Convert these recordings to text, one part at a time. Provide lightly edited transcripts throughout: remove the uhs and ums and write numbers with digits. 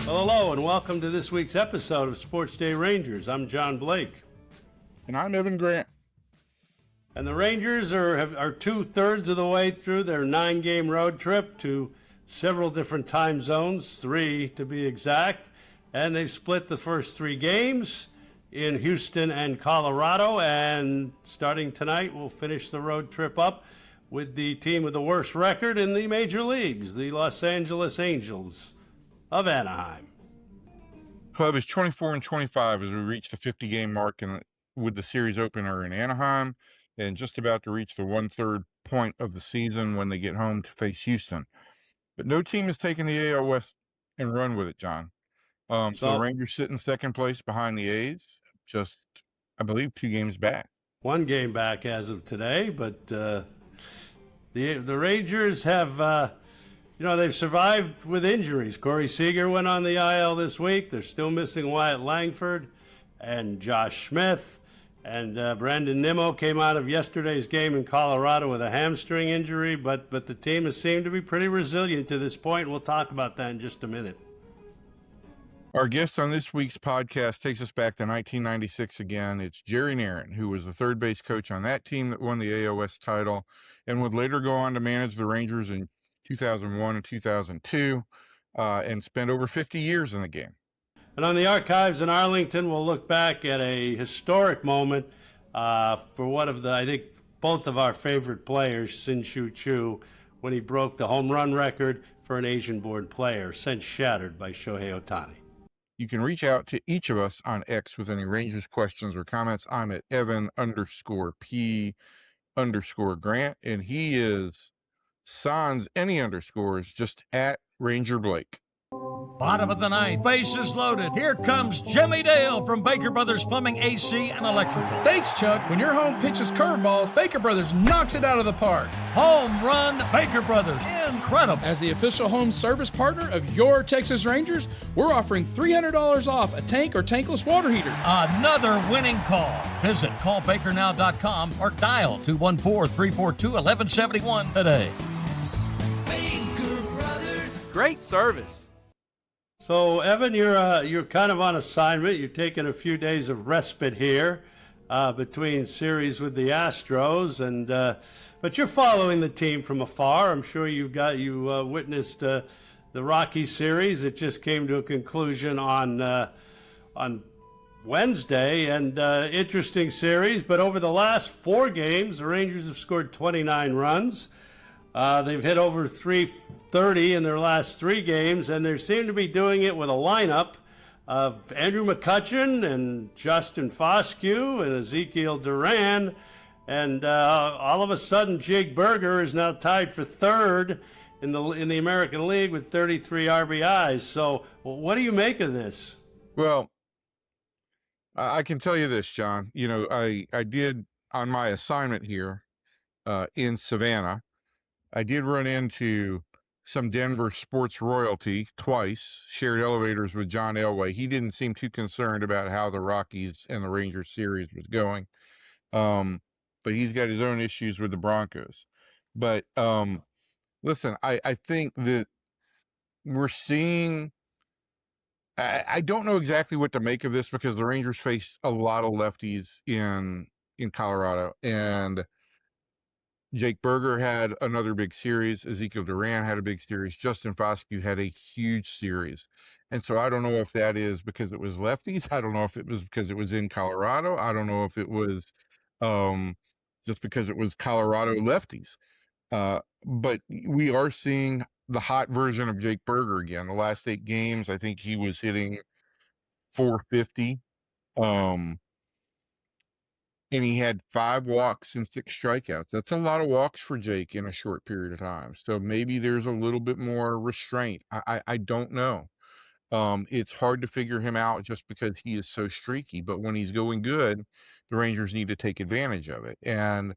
Well, hello, and welcome to this week's episode of SportsDay Rangers. I'm John Blake. And I'm Evan Grant. And the Rangers are 2/3 of the way through their 9-game road trip to several different time zones, 3 to be exact. And they've split the first 3 games in Houston and Colorado. And starting tonight, we'll finish the road trip up with the team with the worst record in the major leagues, the Los Angeles Angels of Anaheim. Club is 24-25 as we reach the 50-game mark with the series opener in Anaheim, and just about to reach the 1/3 point of the season when they get home to face Houston. But no team has taken the AL West and run with it, John. So the Rangers sit in second place behind the A's, just, I believe, 2 games back. 1 game back as of today, but the Rangers have... they've survived with injuries. Corey Seager went on the IL this week. They're still missing Wyatt Langford and Josh Smith. And Brandon Nimmo came out of yesterday's game in Colorado with a hamstring injury. But the team has seemed to be pretty resilient to this point. And we'll talk about that in just a minute. Our guest on this week's podcast takes us back to 1996 again. It's Jerry Narron, who was the third base coach on that team that won the AL West title and would later go on to manage the Rangers in 2001 and 2002, and spent over 50 years in the game. And on the archives in Arlington, we'll look back at a historic moment for one of I think both of our favorite players, Shin-Soo Choo, when he broke the home run record for an Asian-born player, since shattered by Shohei Ohtani. You can reach out to each of us on X with any Rangers questions or comments. I'm at Evan_P_Grant, and he is sans any underscores, just at Ranger Blake. Bottom of the 9th, bases loaded. Here comes Jimmy Dale from Baker Brothers Plumbing, AC, and Electrical. Thanks, Chuck. When your home pitches curveballs, Baker Brothers knocks it out of the park. Home run, Baker Brothers. Incredible. As the official home service partner of your Texas Rangers, we're offering $300 off a tank or tankless water heater. Another winning call. Visit callbakernow.com or dial 214-342-1171 today. Baker Brothers. Great service. So, Evan, you're kind of on assignment. You're taking a few days of respite here between series with the Astros, but you're following the team from afar. I'm sure you witnessed the Rockies series. It just came to a conclusion on Wednesday, and interesting series. But over the last 4 games, the Rangers have scored 29 runs. They've hit over 330 in their last 3 games, and they seem to be doing it with a lineup of Andrew McCutchen and Justin Foscue and Ezekiel Duran, and all of a sudden Jake Berger is now tied for 3rd in the American League with 33 RBIs. So what do you make of this? Well, I can tell you this, John. I did, on my assignment here in Savannah, I did run into some Denver sports royalty twice, shared elevators with John Elway. He didn't seem too concerned about how the Rockies and the Rangers series was going. But he's got his own issues with the Broncos. But listen, I think that we're seeing, I don't know exactly what to make of this because the Rangers face a lot of lefties in Colorado, and Jake Berger had another big series. Ezekiel Duran had a big series. Justin Foscue had a huge series. And so I don't know if that is because it was lefties. I don't know if it was because it was in Colorado. I don't know if it was just because it was Colorado lefties. But we are seeing the hot version of Jake Berger again. The last 8 games, I think he was hitting 450. And he had 5 walks and 6 strikeouts. That's a lot of walks for Jake in a short period of time. So maybe there's a little bit more restraint. I don't know. It's hard to figure him out just because he is so streaky. But when he's going good, the Rangers need to take advantage of it. And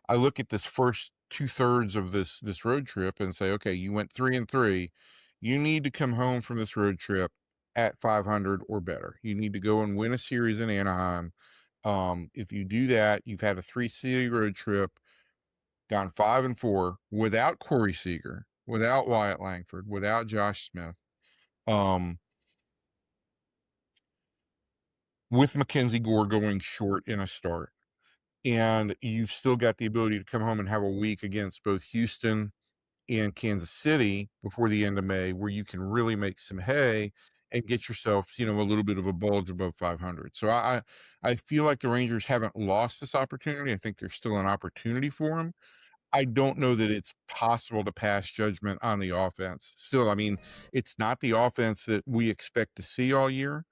I look at this first 2/3 of this road trip and say, okay, you went 3-3. You need to come home from this road trip at 500 or better. You need to go and win a series in Anaheim. If you do that, you've had a 3-city road trip, gone 5-4 without Corey Seager, without Wyatt Langford, without Josh Smith. with Mackenzie Gore going short in a start. And you've still got the ability to come home and have a week against both Houston and Kansas City before the end of May, where you can really make some hay and get yourself, a little bit of a bulge above 500. So I feel like the Rangers haven't lost this opportunity. I think there's still an opportunity for them. I don't know that it's possible to pass judgment on the offense. Still, I mean, it's not the offense that we expect to see all year.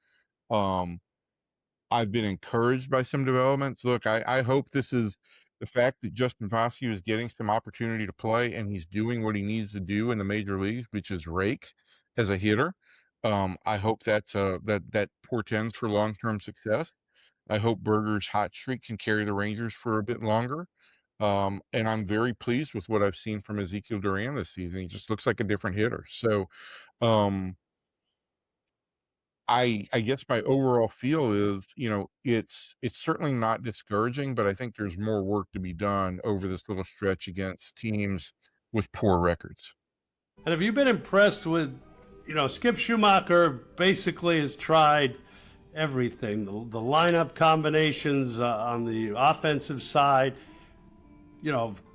I've been encouraged by some developments. Look, I hope this is the fact that Justin Foscue is getting some opportunity to play and he's doing what he needs to do in the major leagues, which is rake as a hitter. I hope that portends for long-term success. I hope Berger's hot streak can carry the Rangers for a bit longer. And I'm very pleased with what I've seen from Ezekiel Duran this season. He just looks like a different hitter. So, I guess my overall feel is, it's certainly not discouraging, but I think there's more work to be done over this little stretch against teams with poor records. And have you been impressed with, Skip Schumaker basically has tried everything, the lineup combinations on the offensive side,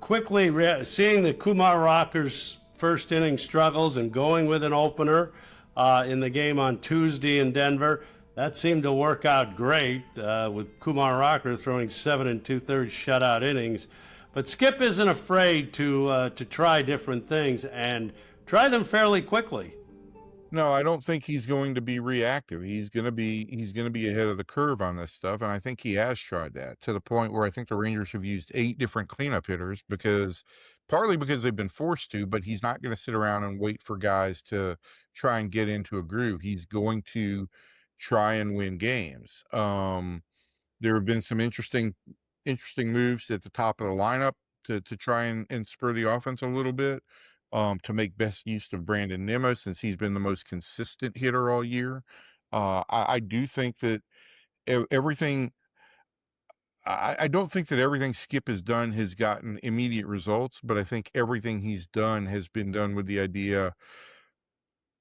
quickly seeing the Kumar Rockers' first inning struggles and going with an opener in the game on Tuesday in Denver. That seemed to work out great with Kumar Rocker throwing 7 2/3 shutout innings. But Skip isn't afraid to try different things and try them fairly quickly. No, I don't think he's going to be reactive. He's going to be ahead of the curve on this stuff, and I think he has tried that to the point where I think the Rangers have used 8 different cleanup hitters partly because they've been forced to, but he's not going to sit around and wait for guys to try and get into a groove. He's going to try and win games. There have been some interesting moves at the top of the lineup to try and spur the offense a little bit. To make best use of Brandon Nimmo, since he's been the most consistent hitter all year. I do think that everything. I don't think that everything Skip has done has gotten immediate results, but I think everything he's done has been done with the idea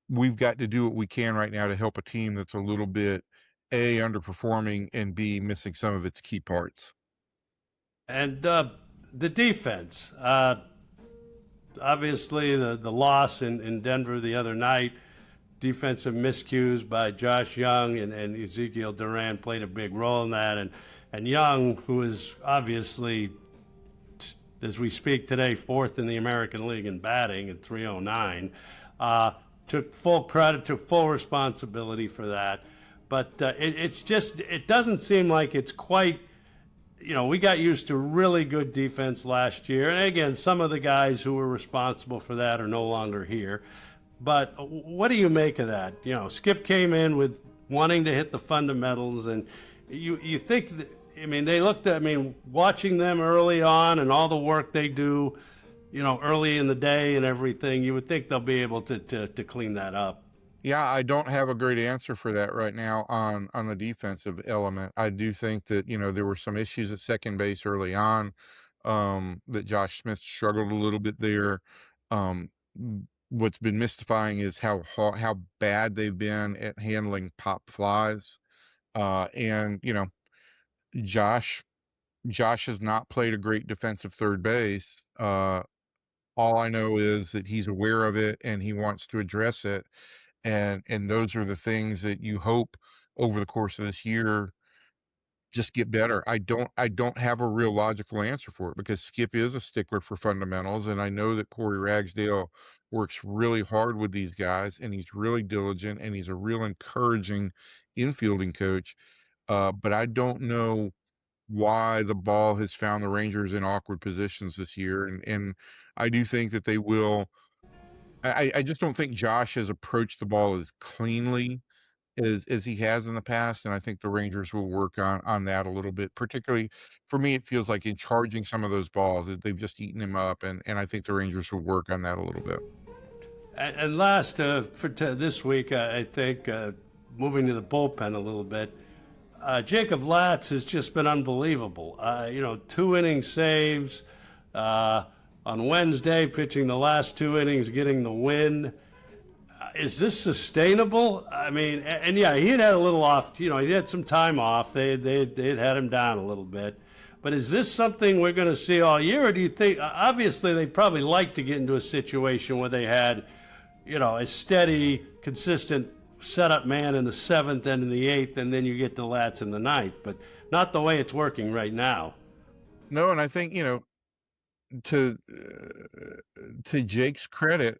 we've got to do what we can right now to help a team that's a little bit A, underperforming, and B, missing some of its key parts. And the defense. Obviously, the loss in Denver the other night, defensive miscues by Josh Young and Ezekiel Duran played a big role in that. And Young, who is obviously, as we speak today, 4th in the American League in batting at .309, took full credit, took full responsibility for that. But it doesn't seem like it's quite. We got used to really good defense last year. And again, some of the guys who were responsible for that are no longer here. But what do you make of that? Skip came in with wanting to hit the fundamentals. And you think, they looked at, watching them early on and all the work they do, early in the day and everything, you would think they'll be able to clean that up. Yeah, I don't have a great answer for that right now on the defensive element. I do think that, there were some issues at second base early on, that Josh Smith struggled a little bit there. What's been mystifying is how bad they've been at handling pop flies. And, Josh has not played a great defensive third base. All I know is that he's aware of it and he wants to address it. And those are the things that you hope over the course of this year just get better. I don't have a real logical answer for it because Skip is a stickler for fundamentals, and I know that Corey Ragsdale works really hard with these guys, and he's really diligent, and he's a real encouraging infielding coach. But I don't know why the ball has found the Rangers in awkward positions this year, and I do think that they will. I just don't think Josh has approached the ball as cleanly as he has in the past, and I think the Rangers will work on that a little bit. Particularly for me, it feels like in charging some of those balls that they've just eaten him up, and I think the Rangers will work on that a little bit. And last for this week, I think moving to the bullpen a little bit, Jacob Latz has just been unbelievable. 2 inning saves. On Wednesday, pitching the last 2 innings, getting the win. Is this sustainable? I mean, and yeah, he had a little off. He had some time off. They'd had him down a little bit. But is this something we're going to see all year, or do you think? Obviously, they probably like to get into a situation where they had, a steady, consistent setup man in the 7th and in the 8th, and then you get the Lats in the 9th. But not the way it's working right now. No, and I think to Jake's credit,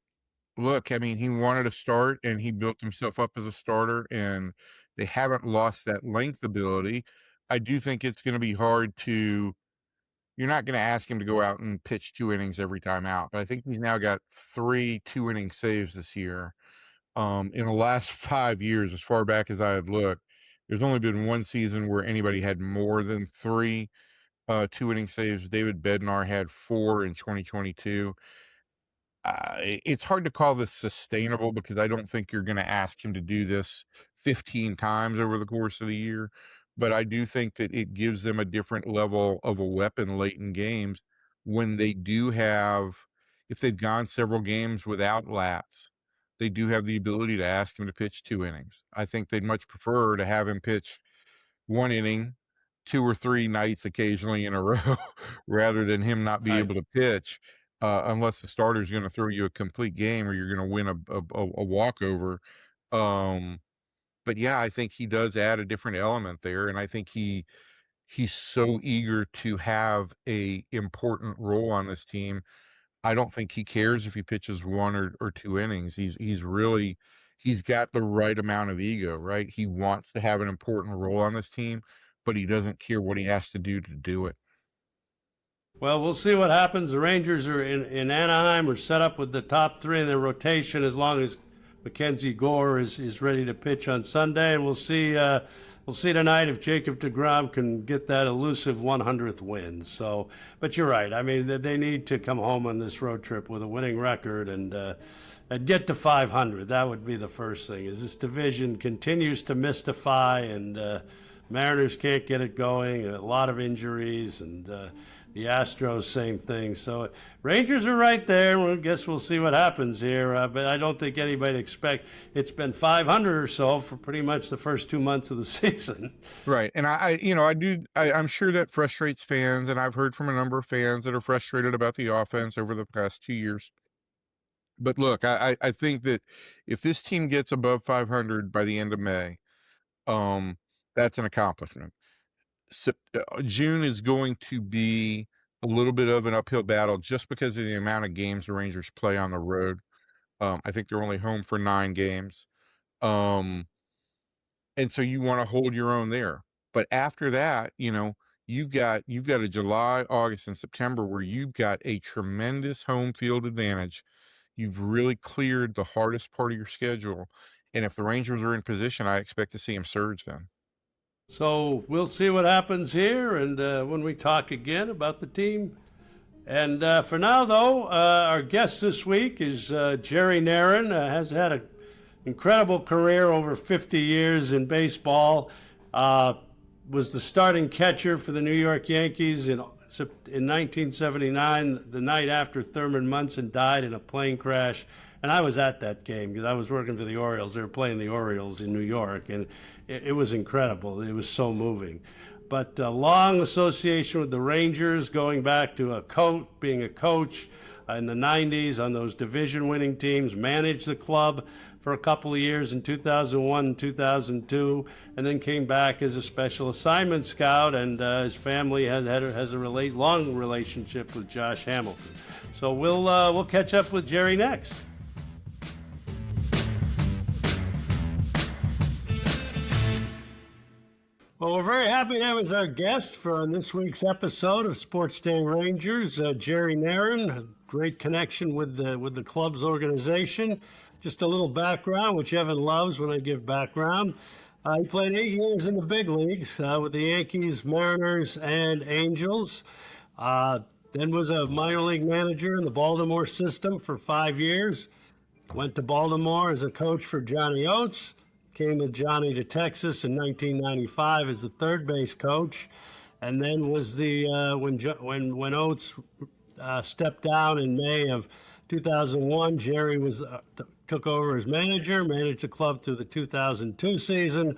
look, I mean, he wanted to start and he built himself up as a starter, and they haven't lost that length ability. I do think it's going to be hard you're not going to ask him to go out and pitch 2 innings every time out. But I think he's now got 3 2-inning saves this year. In the last 5 years, as far back as I had looked, there's only been one season where anybody had more than 3 2-inning saves. David Bednar had 4 in 2022. It's hard to call this sustainable because I don't think you're going to ask him to do this 15 times over the course of the year. But I do think that it gives them a different level of a weapon late in games when they do have, if they've gone several games without Lats, they do have the ability to ask him to pitch 2 innings. I think they'd much prefer to have him pitch 1 inning, 2 or 3 nights occasionally in a row, rather than him not be able to pitch, unless the starter's going to throw you a complete game or you're going to win a walkover. But yeah, I think he does add a different element there, and I think he's so eager to have a important role on this team. I don't think he cares if he pitches 1 or 2 innings. He's got the right amount of ego, right? He wants to have an important role on this team, but he doesn't care what he has to do it. Well, we'll see what happens. The Rangers are in Anaheim. We're set up with the top 3 in their rotation as long as Mackenzie Gore is ready to pitch on Sunday, and we'll see tonight if Jacob deGrom can get that elusive 100th win. So, but you're right. I mean, they need to come home on this road trip with a winning record and get to 500. That would be the first thing. As this division continues to mystify, and Mariners can't get it going, a lot of injuries, and the Astros, same thing. So Rangers are right there. Well, I guess we'll see what happens here. But I don't think anybody expect it's been 500 or so for pretty much the first 2 months of the season. Right. And I'm sure that frustrates fans. And I've heard from a number of fans that are frustrated about the offense over the past 2 years. But look, I think that if this team gets above 500 by the end of May, that's an accomplishment. June is going to be a little bit of an uphill battle just because of the amount of games the Rangers play on the road. I think they're only home for 9 games. And so you want to hold your own there. But after that, you've got a July, August, and September where you've got a tremendous home field advantage. You've really cleared the hardest part of your schedule. And if the Rangers are in position, I expect to see them surge then. So we'll see what happens here, and when we talk again about the team. And for now, though, our guest this week is Jerry Narron. Has had an incredible career over 50 years in baseball. Was the starting catcher for the New York Yankees in 1979, the night after Thurman Munson died in a plane crash. And I was at that game because I was working for the Orioles. They were playing the Orioles in New York, and it was incredible. It was so moving. But a long association with the Rangers, going back to being a coach in the 90s on those division-winning teams, managed the club for a couple of years in 2001 and 2002, and then came back as a special assignment scout, and his family has a long relationship with Josh Hamilton. So we'll catch up with Jerry next. Well, we're very happy to have as our guest for this week's episode of SportsDay Rangers, Jerry Narron. A great connection with the club's organization. Just a little background, which Evan loves when I give background. He played 8 years in the big leagues with the Yankees, Mariners, and Angels. Then was a minor league manager in the Baltimore system for 5 years. Went to Baltimore as a coach for Johnny Oates. Came with Johnny to Texas in 1995 as the third base coach, and then was when Oates stepped down in May of 2001. Jerry was took over as manager, managed the club through the 2002 season,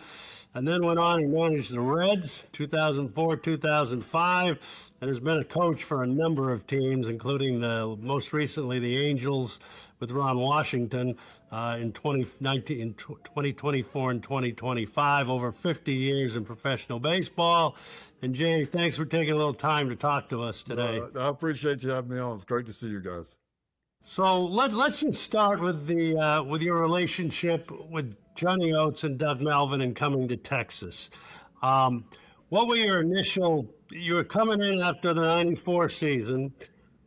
and then went on and managed the Reds 2004, 2005, and has been a coach for a number of teams, including most recently the Angels with Ron Washington in 2024 and 2025, over 50 years in professional baseball. And Jay, thanks for taking a little time to talk to us today. I appreciate you having me on. It's great to see you guys. So let's just start with with your relationship with Johnny Oates and Doug Melvin and coming to Texas. What were your initial? You were coming in after the '94 season.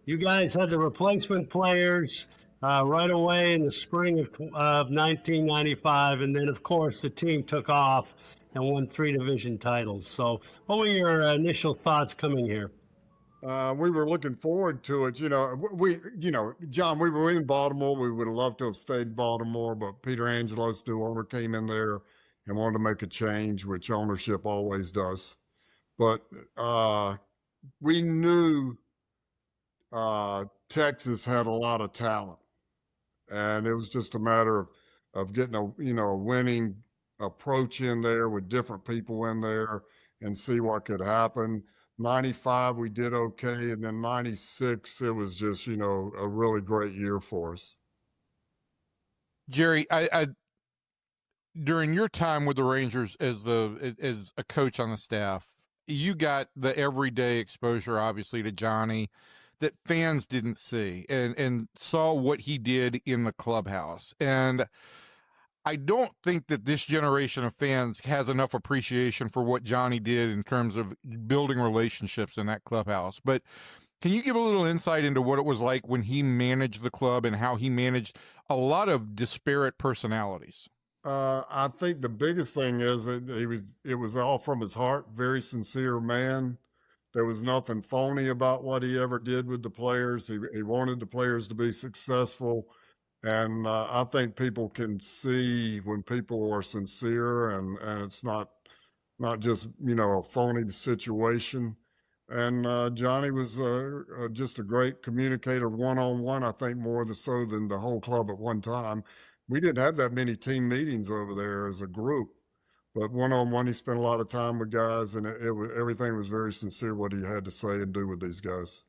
You guys had the replacement players right away in the spring of 1995, and then of course the team took off and won 3 division titles. So, what were your initial thoughts coming here? We were looking forward to it. John, we were in Baltimore. We would have loved to have stayed in Baltimore, but Peter Angelos, new owner, came in there and wanted to make a change, which ownership always does. But we knew Texas had a lot of talent, and it was just a matter of getting a winning approach in there with different people in there and see what could happen. 95, we did okay. And then 96, it was just, a really great year for us. Jerry, I during your time with the Rangers as a coach on the staff, you got the everyday exposure, obviously, to Johnny that fans didn't see and saw what he did in the clubhouse. And I don't think that this generation of fans has enough appreciation for what Johnny did in terms of building relationships in that clubhouse. But can you give a little insight into what it was like when he managed the club and how he managed a lot of disparate personalities? I think the biggest thing is that it was all from his heart, very sincere man. There was nothing phony about what he ever did with the players. He wanted the players to be successful. And I think people can see when people are sincere and it's not just, a phony situation. And Johnny was just a great communicator one-on-one, I think more so than the whole club at one time. We didn't have that many team meetings over there as a group, but one-on-one, he spent a lot of time with guys, and everything was very sincere what he had to say and do with these guys.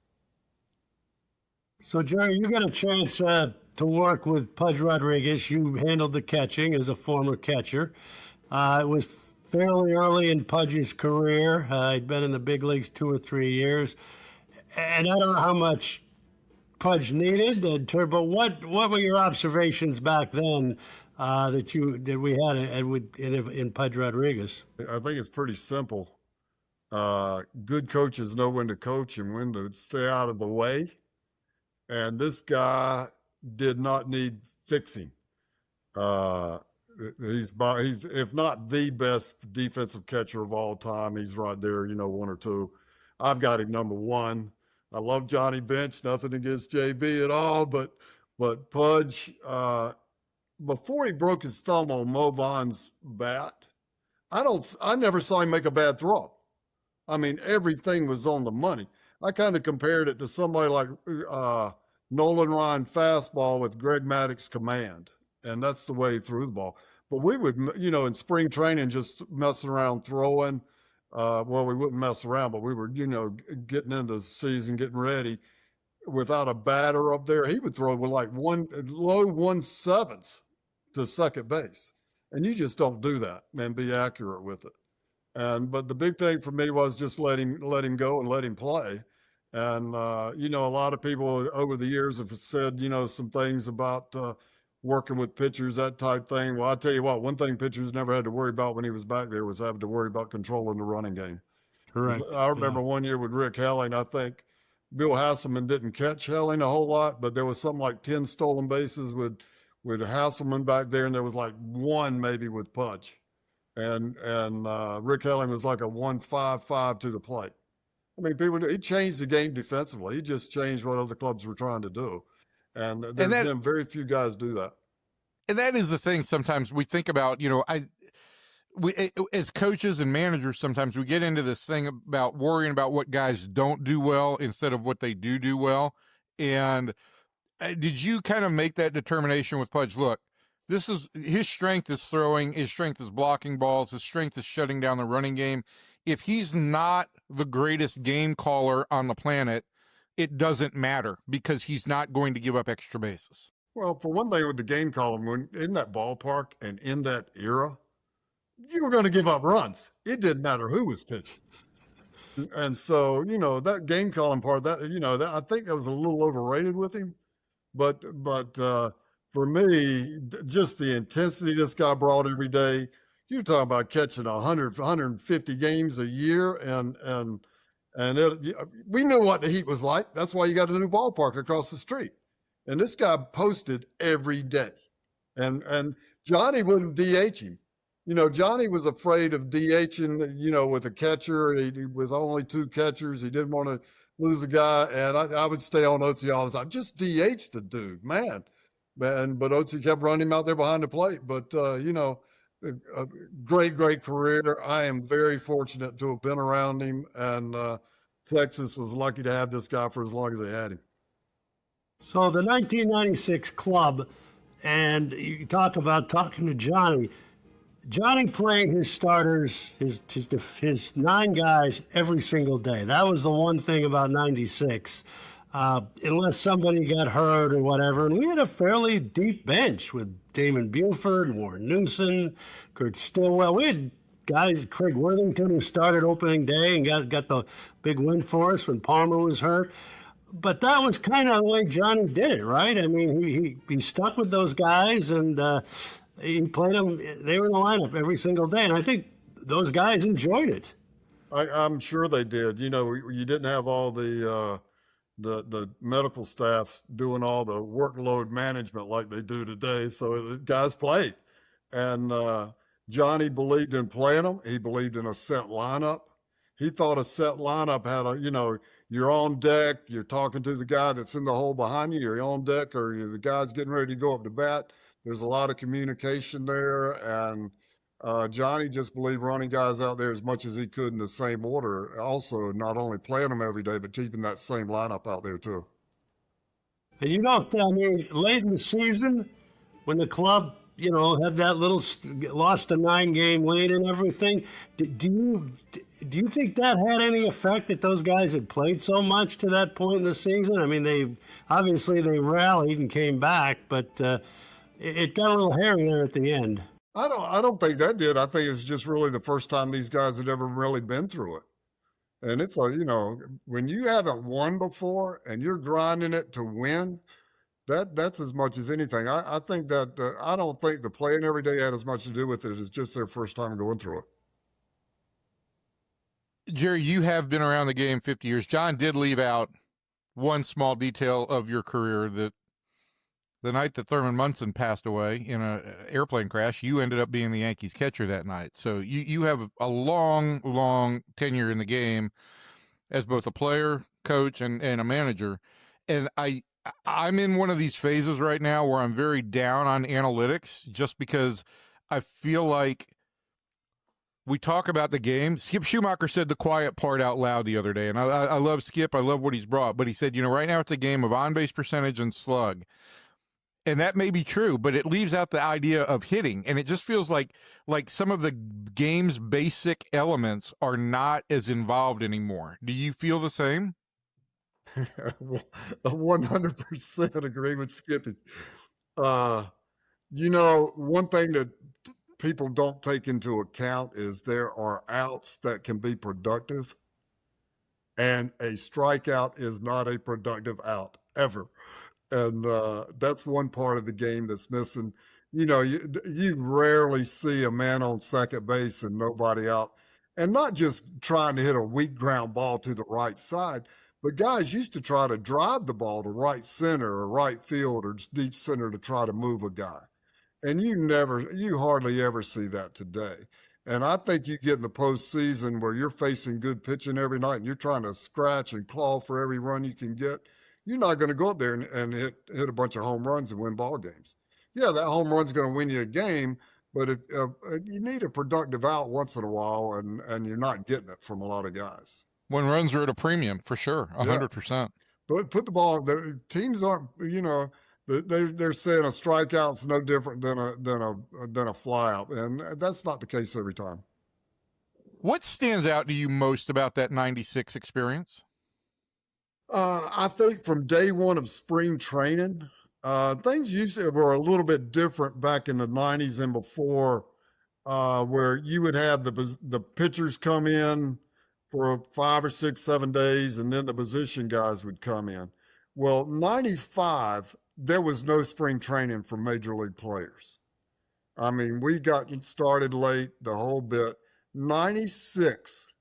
So, Jerry, you got a chance to work with Pudge Rodriguez. You handled the catching as a former catcher. It was fairly early in Pudge's career. He'd been in the big leagues 2 or 3 years. And I don't know how much Pudge needed, but what were your observations back then that we had in Pudge Rodriguez? I think it's pretty simple. Good coaches know when to coach and when to stay out of the way. And this guy did not need fixing. He's if not the best defensive catcher of all time, he's right there, 1 or 2. I've got him number 1. I love Johnny Bench, nothing against JB at all, but Pudge, before he broke his thumb on Mo Vaughn's bat, I never saw him make a bad throw. I mean, everything was on the money. I kind of compared it to somebody like Nolan Ryan fastball with Greg Maddox command, and that's the way he threw the ball. But we would, in spring training, just messing around throwing. Well, we wouldn't mess around, but we were, getting into the season, getting ready. Without a batter up there, he would throw with like low 1/7 to second base, and you just don't do that and be accurate with it. But the big thing for me was just let him go and let him play. And, a lot of people over the years have said, some things about working with pitchers, that type thing. Well, I tell you what, one thing pitchers never had to worry about when he was back there was having to worry about controlling the running game. Correct. I remember one year with Rick Helling, I think Bill Hasselman didn't catch Helling a whole lot, but there was something like 10 stolen bases with Hasselman back there, and there was like 1 maybe with Pudge. And Rick Helling was like a 1.55 to the plate. I mean, he changed the game defensively. He just changed what other clubs were trying to do. And there's been very few guys do that. And that is the thing. Sometimes we think about, we as coaches and managers, sometimes we get into this thing about worrying about what guys don't do well instead of what they do well. And did you kind of make that determination with Pudge? Look, this is his strength is throwing, his strength is blocking balls, his strength is shutting down the running game. If he's not the greatest game caller on the planet, it doesn't matter because he's not going to give up extra bases. Well, for one thing, with the game column, when in that ballpark and in that era, you were going to give up runs. It didn't matter who was pitching. And so, that game calling part, I think that was a little overrated with him. But for me, just the intensity this guy brought every day. You're talking about catching 100, 150 games a year, and we knew what the heat was like. That's why you got a new ballpark across the street. And this guy posted every day, and Johnny wouldn't DH him. Johnny was afraid of DHing, with a catcher. With only 2 catchers, he didn't want to lose a guy. And I would stay on Otzi all the time. Just DH the dude, man. But Otzi kept running him out there behind the plate. But, a great career. I am very fortunate to have been around him. And Texas was lucky to have this guy for as long as they had him. So the 1996 club, and you talk about talking to Johnny. Johnny played his starters, his 9 guys every single day. That was the one thing about 96. Unless somebody got hurt or whatever. And we had a fairly deep bench with Damon Buford, Warren Newson, Kurt Stillwell. We had guys, Craig Worthington, who started opening day and got the big win for us when Palmer was hurt. But that was kind of the way Johnny did it, right? I mean, he stuck with those guys, and he played them. They were in the lineup every single day, and I think those guys enjoyed it. I'm sure they did. You didn't have all the medical staffs doing all the workload management like they do today, so the guys played. And Johnny believed in playing them. He believed in a set lineup. He thought a set lineup had you're on deck, you're talking to the guy that's in the hole behind you, you're on deck, or the guy's getting ready to go up to bat. There's a lot of communication there, and Johnny just believed running guys out there as much as he could in the same order. Also, not only playing them every day, but keeping that same lineup out there too. And late in the season, when the club, had that little lost a 9-game lead and everything, do you think that had any effect that those guys had played so much to that point in the season? I mean, they rallied and came back, but it got a little hairy there at the end. I don't think that did. I think it was just really the first time these guys had ever really been through it. And it's when you haven't won before and you're grinding it to win, that's as much as anything. I think that I don't think the playing every day had as much to do with it as just their first time going through it. Jerry, you have been around the game 50 years. John did leave out one small detail of your career, that the night that Thurman Munson passed away in an airplane crash, you ended up being the Yankees catcher that night. So you have a long tenure in the game as both a player, coach, and a manager. And I'm in one of these phases right now where I'm very down on analytics, just because I feel like we talk about the game. Skip Schumaker said the quiet part out loud the other day, and I love Skip. I love what he's brought. But he said, right now it's a game of on-base percentage and slug. And that may be true, but it leaves out the idea of hitting. And it just feels like some of the game's basic elements are not as involved anymore. Do you feel the same? 100% agree with Skippy. One thing that people don't take into account is there are outs that can be productive, and a strikeout is not a productive out ever. And that's one part of the game that's missing. You rarely see a man on second base and nobody out, and not just trying to hit a weak ground ball to the right side, but guys used to try to drive the ball to right center or right field or deep center to try to move a guy. And you hardly ever see that today. And I think you get in the postseason where you're facing good pitching every night and you're trying to scratch and claw for every run you can get. You're not going to go up there and hit a bunch of home runs and win ball games. Yeah, that home run's going to win you a game, but you need a productive out once in a while, and you're not getting it from a lot of guys. When runs are at a premium, for sure, 100%. put the ball. The teams aren't, they're saying a strikeout's no different than a flyout, and that's not the case every time. What stands out to you most about that 96 experience? I think from day one of spring training, things usually were a little bit different back in the 90s and before, where you would have the pitchers come in for 5 or 6, 7 days, and then the position guys would come in. Well, 95, there was no spring training for major league players. I mean, we got started late, the whole bit. 96,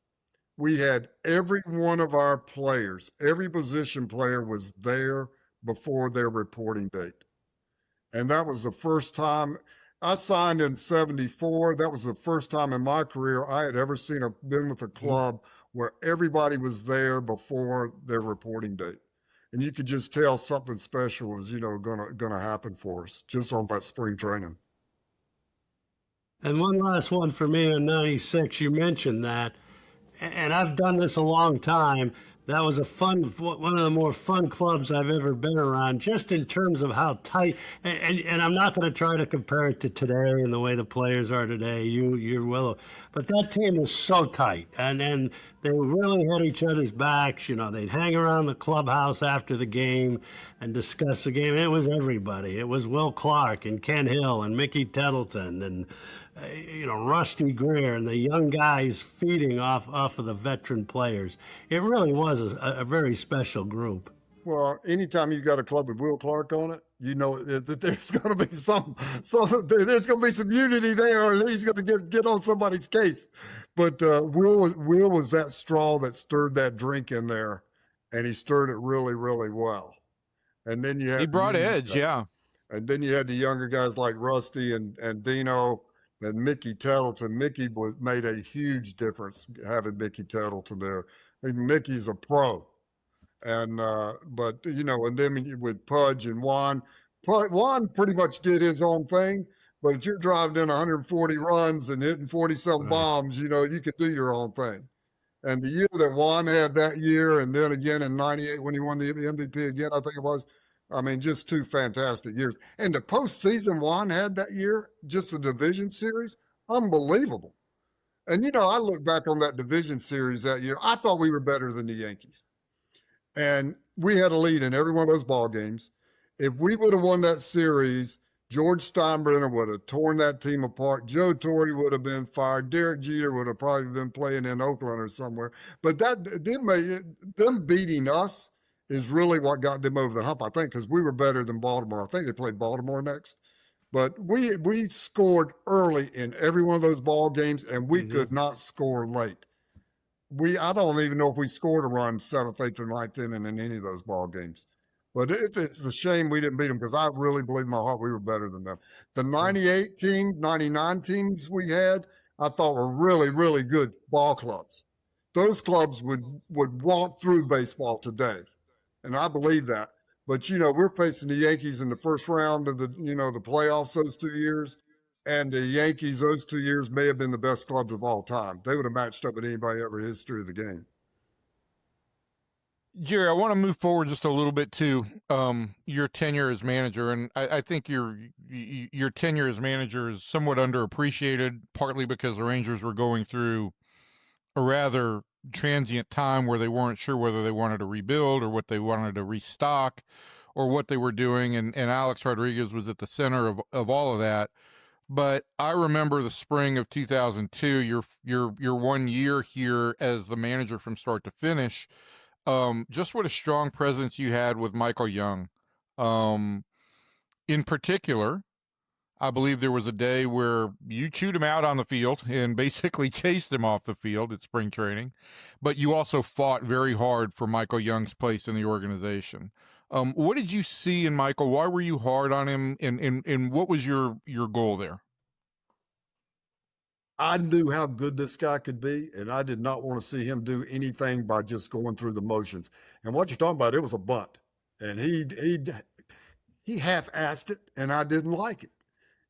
we had every one of our players, every position player was there before their reporting date. And that was the first time. I signed in 74. That was the first time in my career I had ever been with a club where everybody was there before their reporting date. And you could just tell something special was, gonna happen for us just on that spring training. And one last one for me in 96, you mentioned that, and I've done this a long time. That was one of the more fun clubs I've ever been around, just in terms of how tight, and I'm not going to try to compare it to today and the way the players are today. You're well, but that team was so tight, and they really had each other's backs. They'd hang around the clubhouse after the game and discuss the game. It was everybody. It was Will Clark and Ken Hill and Mickey Tettleton and Rusty Greer and the young guys feeding off of the veteran players. It really was a very special group. Well, anytime you got a club with Will Clark on it, you know that there's going to be there's going to be some unity there, or he's going to get on somebody's case. But Will was that straw that stirred that drink in there, and he stirred it really, really well. And then he brought edge, yeah. And then you had the younger guys like Rusty and Dino. And Mickey Tettleton, made a huge difference having Mickey Tettleton there. I mean, Mickey's a pro, and and then with Pudge and Juan pretty much did his own thing. But if you're driving in 140 runs and hitting 40-some bombs, you could do your own thing. And the year that Juan had that year, and then again in '98 when he won the MVP again, I think it was. I mean, just 2 fantastic years. And the postseason Juan had that year, just the division series, unbelievable. And, I look back on that division series that year. I thought we were better than the Yankees. And we had a lead in every one of those ball games. If we would have won that series, George Steinbrenner would have torn that team apart. Joe Torre would have been fired. Derek Jeter would have probably been playing in Oakland or somewhere. But them beating us is really what got them over the hump, I think, because we were better than Baltimore. I think they played Baltimore next. But we scored early in every one of those ball games, and we could not score late. I don't even know if we scored a run 7th, 8th, or 9th inning in any of those ball games. But it's a shame we didn't beat them, because I really believe in my heart we were better than them. The 98 team, 99 teams we had, I thought were really, really good ball clubs. Those clubs would walk through baseball today. And I believe that. But, we're facing the Yankees in the first round of the playoffs those 2 years. And the Yankees those 2 years may have been the best clubs of all time. They would have matched up with anybody ever in the history of the game. Jerry, I want to move forward just a little bit to your tenure as manager. And I think your tenure as manager is somewhat underappreciated, partly because the Rangers were going through a rather transient time where they weren't sure whether they wanted to rebuild or what they wanted to restock or what they were doing. And Alex Rodriguez was at the center of all of that. But I remember the spring of 2002, your 1 year here as the manager from start to finish. Just what a strong presence you had with Michael Young. In particular, I believe there was a day where you chewed him out on the field and basically chased him off the field at spring training, but you also fought very hard for Michael Young's place in the organization. What did you see in Michael? Why were you hard on him? And what was your goal there? I knew how good this guy could be, and I did not want to see him do anything by just going through the motions. And what you're talking about, it was a bunt. And he half-assed it, and I didn't like it.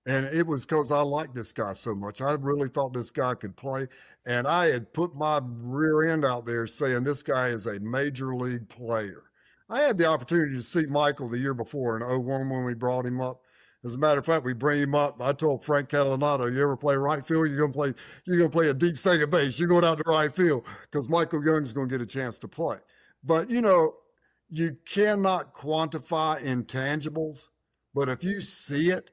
And it was because I liked this guy so much. I really thought this guy could play. And I had put my rear end out there saying this guy is a major league player. I had the opportunity to see Michael the year before in 01 when we brought him up. As a matter of fact, we bring him up. I told Frank Catalanato, you ever play right field, you're gonna play a deep second base. You're going out to right field because Michael Young's going to get a chance to play. But you cannot quantify intangibles. But if you see it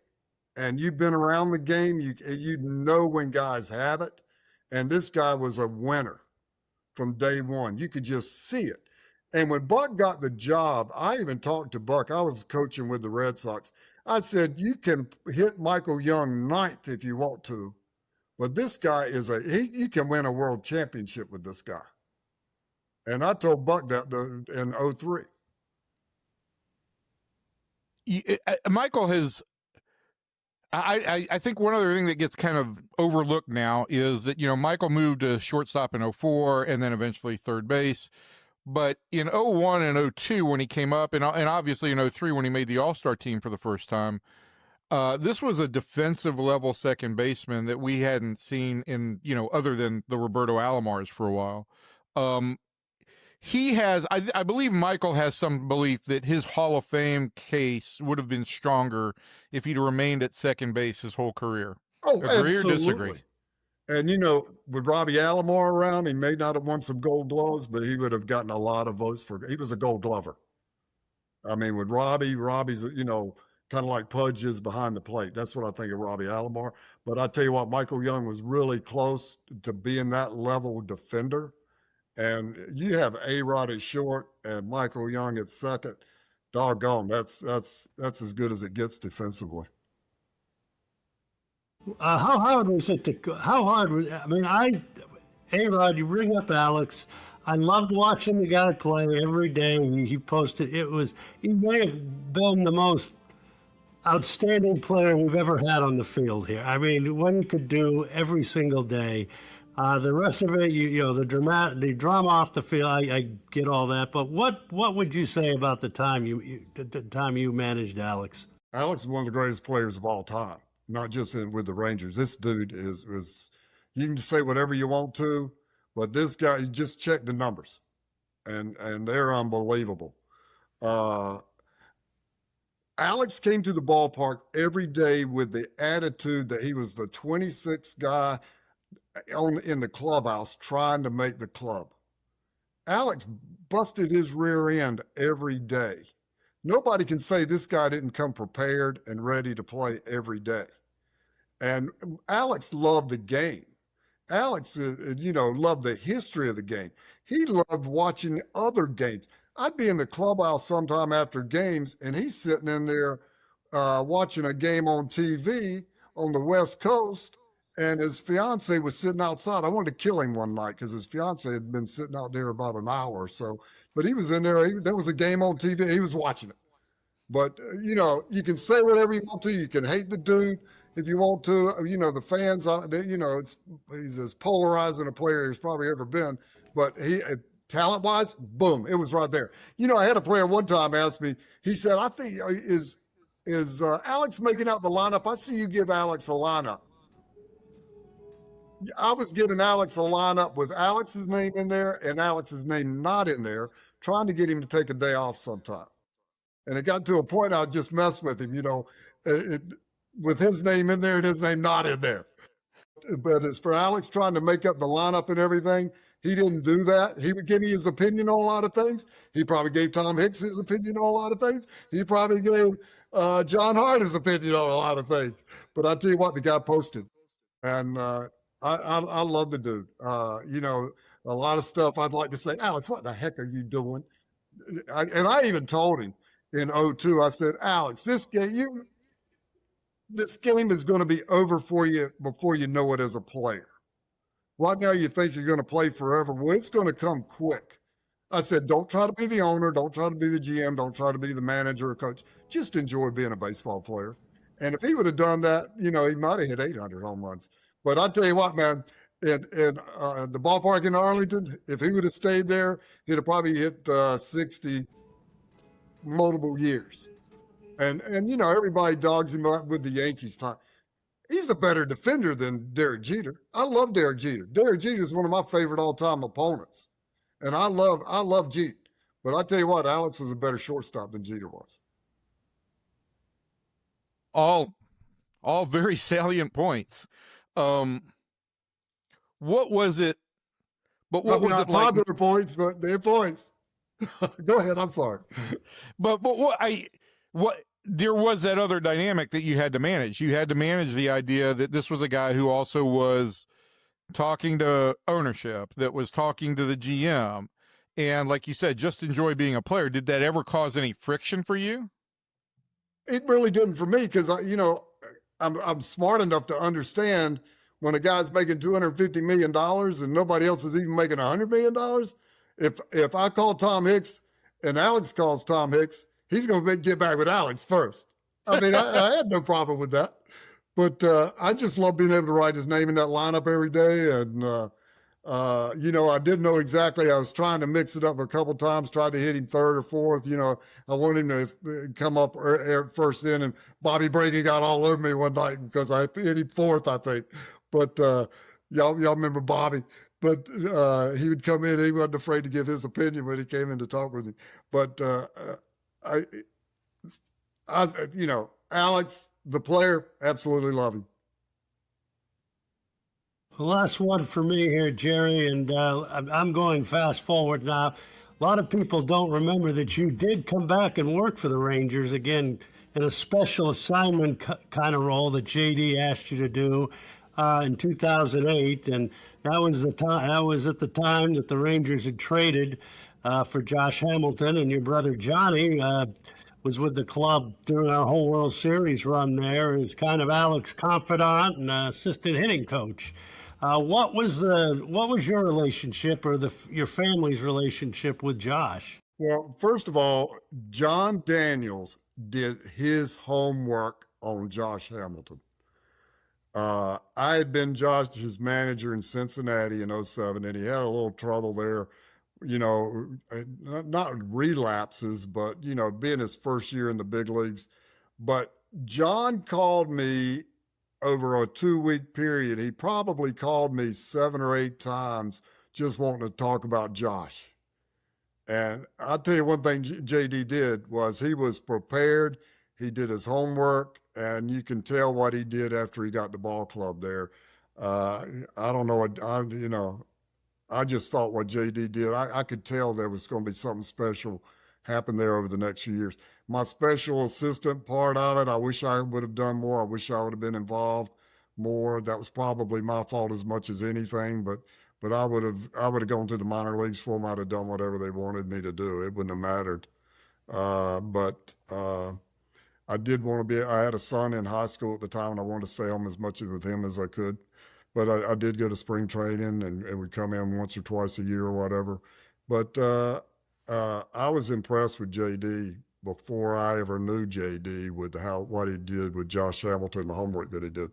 and you've been around the game, you know when guys have it. And this guy was a winner from day one. You could just see it. And when Buck got the job, I even talked to Buck. I was coaching with the Red Sox. I said, you can hit Michael Young ninth if you want to, but this guy you can win a world championship with this guy. And I told Buck that in 03. Michael has, I think one other thing that gets kind of overlooked now is that, Michael moved to shortstop in 04 and then eventually third base. But in 01 and 02, when he came up, and obviously in 03 when he made the All-Star team for the first time, this was a defensive level second baseman that we hadn't seen in, other than the Roberto Alomars for a while. He has, I believe Michael has some belief that his Hall of Fame case would have been stronger if he'd remained at second base his whole career. Oh, Agree absolutely. or disagree? And, with Robbie Alomar around, he may not have won some gold gloves, but he would have gotten a lot of votes he was a gold glover. I mean, with Robbie's, kind of like Pudge is behind the plate. That's what I think of Robbie Alomar. But I tell you what, Michael Young was really close to being that level defender. And you have A-Rod at short and Michael Young at second. Doggone, that's as good as it gets defensively. How hard was it A-Rod, you bring up Alex. I loved watching the guy play every day. He posted, he may have been the most outstanding player we've ever had on the field here. I mean, what he could do every single day. The rest of it, the drama off the field, I get all that. But what would you say about the time you managed Alex? Alex is one of the greatest players of all time, not just with the Rangers. This dude is you can say whatever you want to, but this guy, you just check the numbers, and they're unbelievable. Alex came to the ballpark every day with the attitude that he was the 26th guy in the clubhouse trying to make the club. Alex busted his rear end every day. Nobody can say this guy didn't come prepared and ready to play every day. And Alex loved the game. Alex, loved the history of the game. He loved watching other games. I'd be in the clubhouse sometime after games, and he's sitting in there watching a game on TV on the West Coast, and his fiance was sitting outside. I wanted to kill him one night because his fiance had been sitting out there about an hour or so. But he was in there. There was a game on TV. He was watching it. But, you can say whatever you want to. You can hate the dude if you want to. The fans, he's as polarizing a player he's probably ever been. But talent-wise, boom, it was right there. I had a player one time ask me, he said, I think, is Alex making out the lineup? I see you give Alex a lineup. I was giving Alex a lineup with Alex's name in there and Alex's name not in there, trying to get him to take a day off sometime. And it got to a point I would just mess with him, with his name in there and his name not in there. But as for Alex trying to make up the lineup and everything, he didn't do that. He would give me his opinion on a lot of things. He probably gave Tom Hicks his opinion on a lot of things. He probably gave John Hart his opinion on a lot of things. But I tell you what, the guy posted. And I love the dude. A lot of stuff I'd like to say, Alex, what the heck are you doing? I even told him in 02, I said, Alex, this game is going to be over for you before you know it as a player. Right now you think you're going to play forever. Well, it's going to come quick. I said, don't try to be the owner. Don't try to be the GM. Don't try to be the manager or coach. Just enjoy being a baseball player. And if he would have done that, he might have hit 800 home runs. But I tell you what, man, in the ballpark in Arlington, if he would have stayed there, he'd have probably hit 60 multiple years. And everybody dogs him up with the Yankees time. He's the better defender than Derek Jeter. I love Derek Jeter. Derek Jeter is one of my favorite all-time opponents. And I love Jeter. But I tell you what, Alex was a better shortstop than Jeter was. All very salient points. What was it? But what was Not it like? popular points, but they're points. Go ahead. I'm sorry. But what there was that other dynamic that you had to manage. You had to manage the idea that this was a guy who also was talking to ownership, that was talking to the GM, and like you said, just enjoy being a player. Did that ever cause any friction for you? It really didn't for me because I'm smart enough to understand when a guy's making $250 million and nobody else is even making $100 million. If I call Tom Hicks and Alex calls Tom Hicks, he's going to get back with Alex first. I mean, I had no problem with that, but I just love being able to write his name in that lineup every day. And I didn't know exactly. I was trying to mix it up a couple times, tried to hit him third or fourth. I wanted him to come up first in, and Bobby Brady got all over me one night because I hit him fourth, I think. But y'all remember Bobby. But he would come in. He wasn't afraid to give his opinion when he came in to talk with me. But Alex, the player, absolutely love him. The last one for me here, Jerry, and I'm going fast forward now. A lot of people don't remember that you did come back and work for the Rangers again in a special assignment kind of role that JD asked you to do in 2008, and that was the time. That was at the time that the Rangers had traded for Josh Hamilton, and your brother Johnny was with the club during our whole World Series run there as kind of Alex's confidant and assistant hitting coach. What was your relationship or your family's relationship with Josh? Well, first of all, John Daniels did his homework on Josh Hamilton. I had been Josh's manager in Cincinnati in 2007, and he had a little trouble there, not relapses, but, being his first year in the big leagues. But John called me over a 2-week period. He probably called me 7 or 8 times just wanting to talk about Josh. And I'll tell you one thing JD did was he was prepared. He did his homework, and you can tell what he did after he got the ball club there. I don't know. I just thought what JD did, I could tell there was going to be something special happen there over the next few years. My special assistant part of it, I wish I would have done more. I wish I would have been involved more. That was probably my fault as much as anything, but I would have gone to the minor leagues for them. I'd have done whatever they wanted me to do. It wouldn't have mattered. I did want to be, I had a son in high school at the time, and I wanted to stay home as much with him as I could. But I did go to spring training, and would come in once or twice a year or whatever. But I was impressed with JD before I ever knew JD with what he did with Josh Hamilton, the homework that he did.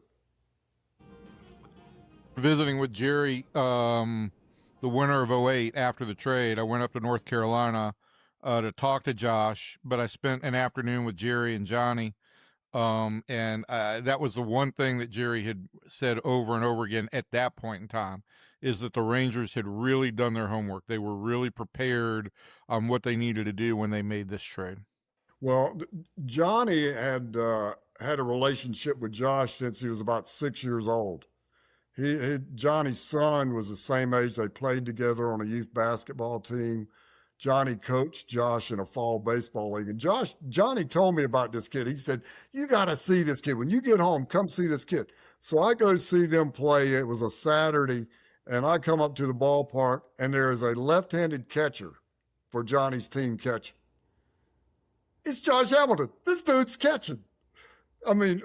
Visiting with Jerry, the winter of 2008 after the trade, I went up to North Carolina to talk to Josh, but I spent an afternoon with Jerry and Johnny. And that was the one thing that Jerry had said over and over again at that point in time, is that the Rangers had really done their homework. They were really prepared on what they needed to do when they made this trade. Well, Johnny had had a relationship with Josh since he was about 6 years old. Johnny's son was the same age. They played together on a youth basketball team. Johnny coached Josh in a fall baseball league. And Johnny told me about this kid. He said, "You got to see this kid. When you get home, come see this kid." So I go see them play. It was a Saturday, and I come up to the ballpark, and there is a left-handed catcher for Johnny's team catching. It's Josh Hamilton. This dude's catching. I mean,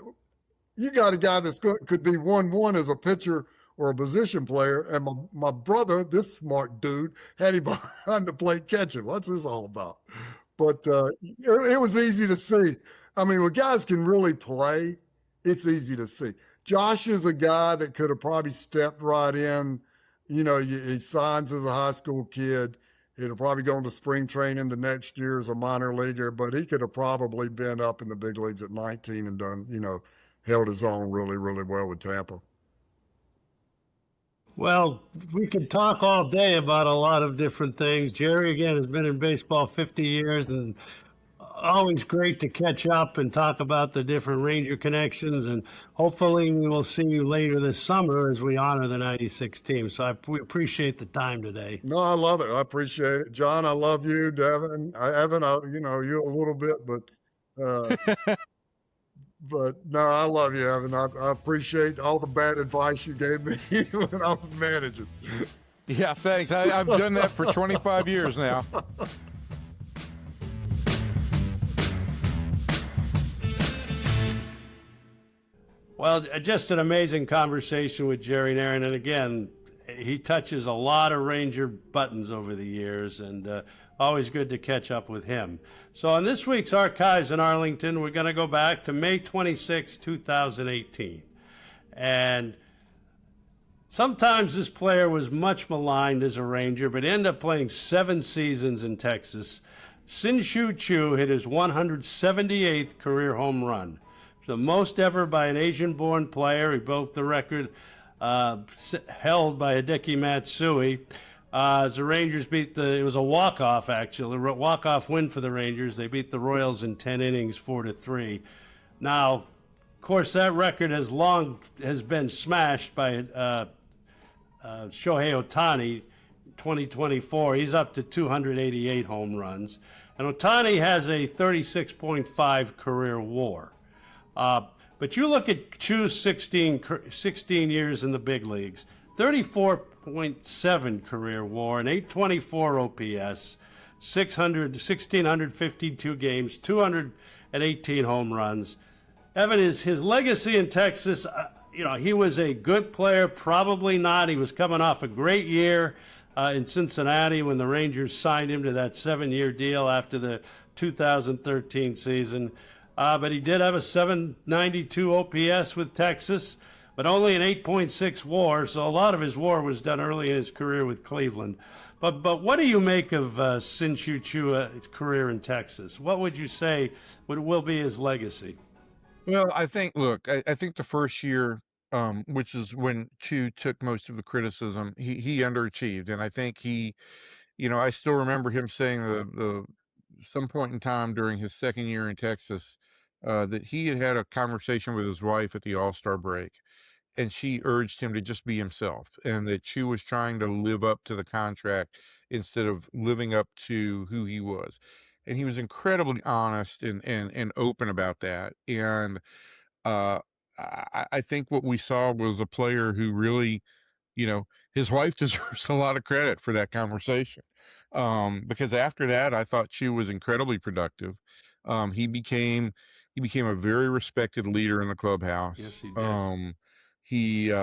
you got a guy that could be 1-1 as a pitcher or a position player, and my brother, this smart dude, had him behind the plate catching. What's this all about? But it was easy to see. I mean, when guys can really play, it's easy to see. Josh is a guy that could have probably stepped right in. He signs as a high school kid. He'd have probably gone to spring training the next year as a minor leaguer, but he could have probably been up in the big leagues at 19 and done, held his own really, really well with Tampa. Well, we could talk all day about a lot of different things. Jerry, again, has been in baseball 50 years, and always great to catch up and talk about the different Ranger connections. And hopefully we will see you later this summer as we honor the 96 team. So we appreciate the time today. No, I love it. I appreciate it. John, I love you. Devin, Evan, you know, you a little bit, but no, I love you, Evan. I appreciate all the bad advice you gave me when I was managing. Yeah, thanks. I've done that for 25 years now. Well, just an amazing conversation with Jerry Narron. And again, he touches a lot of Ranger buttons over the years, and always good to catch up with him. So on this week's Archives in Arlington, we're going to go back to May 26, 2018. And sometimes this player was much maligned as a Ranger, but ended up playing 7 seasons in Texas. Shin-Soo Choo hit his 178th career home run. The most ever by an Asian-born player. He broke the record held by Hideki Matsui. As the Rangers it was a walk-off actually, a walk-off win for the Rangers. They beat the Royals in 10 innings, 4-3. Now, of course, that record has been smashed by Shohei Ohtani, 2024. He's up to 288 home runs. And Ohtani has a 36.5 career WAR. But you look at Choo's 16 years in the big leagues, 34.7 career WAR, an 824 OPS, 1,652 games, 218 home runs. Evan, his legacy in Texas, he was a good player, probably not. He was coming off a great year in Cincinnati when the Rangers signed him to that 7-year deal after the 2013 season. But he did have a 792 OPS with Texas, but only an 8.6 WAR, so a lot of his WAR was done early in his career with Cleveland. But what do you make of Shin-Soo Choo's career in Texas? What would you say will be his legacy? Well, I think the first year, which is when Choo took most of the criticism, he underachieved. And I think I still remember him saying the some point in time during his second year in Texas, that he had a conversation with his wife at the All-Star break, and she urged him to just be himself, and that she was trying to live up to the contract instead of living up to who he was. And he was incredibly honest and open about that. And I think what we saw was a player who really, his wife deserves a lot of credit for that conversation. Because after that, I thought Choo was incredibly productive. He became a very respected leader in the clubhouse. Yes, he did.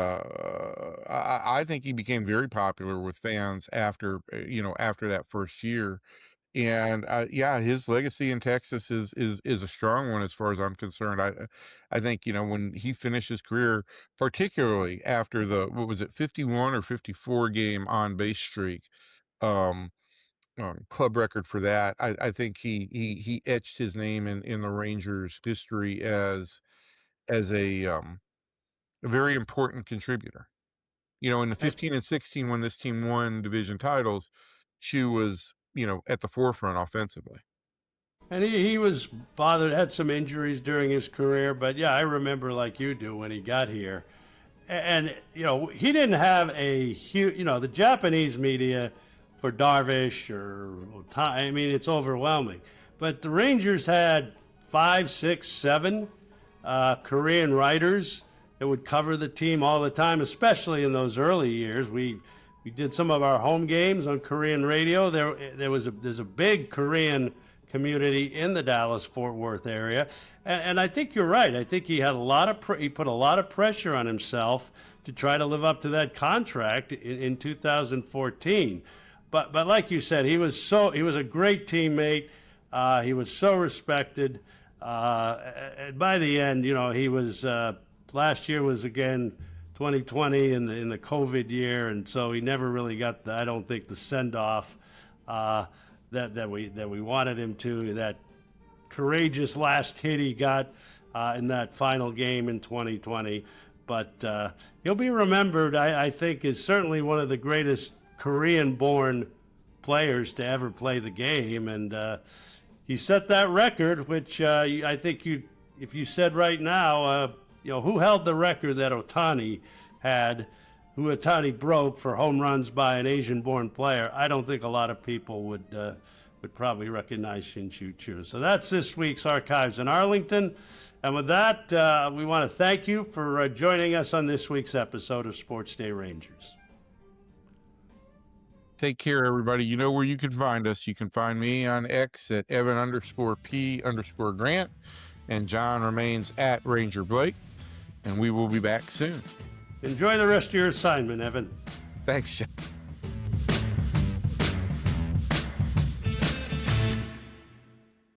I think he became very popular with fans after that first year. And his legacy in Texas is a strong one as far as I'm concerned. I think when he finished his career, particularly after the 51 or 54 game on base streak, club record for that, I think he etched his name in the Rangers' history as a very important contributor. In the 15 and 16 when this team won division titles, Choo was at the forefront offensively. And he was bothered, had some injuries during his career, but I remember like you do when he got here. And, he didn't have a huge, the Japanese media for Darvish or Ohtani, I mean, it's overwhelming. But the Rangers had 5, 6, 7 Korean writers that would cover the team all the time, especially in those early years. We did some of our home games on Korean radio. There's a big Korean community in the Dallas-Fort Worth area, and I think you're right. I think he had he put a lot of pressure on himself to try to live up to that contract in 2014. But like you said, he was a great teammate. He was so respected. And by the end, he was last year was again 2020 in the COVID year, and so he never really got I don't think the send off that we wanted him to. That courageous last hit he got in that final game in 2020. but he'll be remembered, I think, as certainly one of the greatest Korean-born players to ever play the game. And he set that record, which I think if you said right now, who held the record that Ohtani had, who Ohtani broke for home runs by an Asian-born player, I don't think a lot of people would probably recognize Shin-Soo Choo. So that's this week's Archives in Arlington. And with that, we want to thank you for joining us on this week's episode of Sports Day Rangers. Take care, everybody. You know where you can find us. You can find me on X at Evan_P_Grant, and John remains at Ranger Blake, and we will be back soon. Enjoy the rest of your assignment, Evan. Thanks, John.